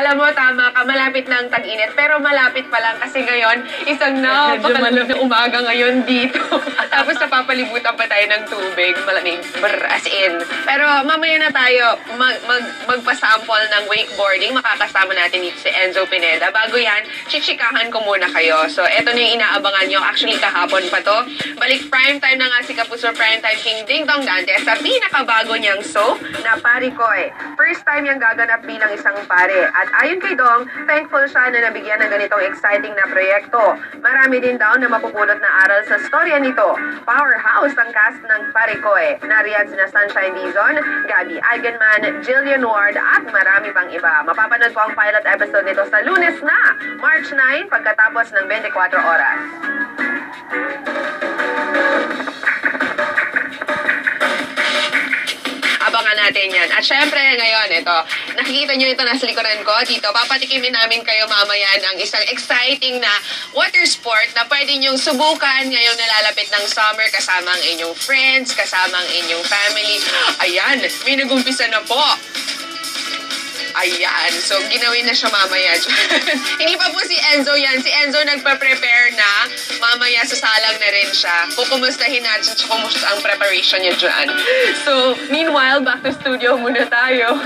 Alam mo, tama ka, malapit na ang tag-init. Pero malapit pa lang kasi ngayon, isang napakalamig na umaga ngayon dito. Tapos napapalibutan pa tayo ng tubig. Malamig. As in. Pero mamaya na tayo magpasample ng wakeboarding. Makakasama natin dito si Enzo Pineda. Bago yan, chichikahan ko muna kayo. So, eto na yung inaabangan nyo. Actually, kahapon pa to. Balik primetime na nga si Kapuso Primetime King Ding Dong Dante sa pinakabago niyang soap na Parikoy. First time niyang gaganap bilang isang pare. At ayon kay Dong, thankful siya na nabigyan ng ganitong exciting na proyekto. Marami din daw na mapupulot na aral sa storya nito. Powerhouse ang cast ng Parikoy. Nariyan sina Sunshine Dizon, Gabby Eigenman, Jillian Ward at marami pang iba. Mapapanood po ang pilot episode nito sa Lunes na, March 9, pagkatapos ng 24 oras. Abangan natin yan. At syempre ngayon, ito, nakikita nyo ito nasa likuran ko dito. Papatikimin namin kayo mamaya ng isang exciting na water sport na pwede nyong subukan ngayong nalalapit ng summer kasama ang inyong friends, kasama ang inyong family. Ayan, may nagumpisa na po. Ayan. So, ginawin na siya mamaya dyan. Hindi pa po si Enzo yan. Si Enzo nagpa-prepare na. Mamaya sasalang na rin siya. Kukumustahin natin sa kumusta ang preparation niya dyan. So, meanwhile, back to studio muna tayo.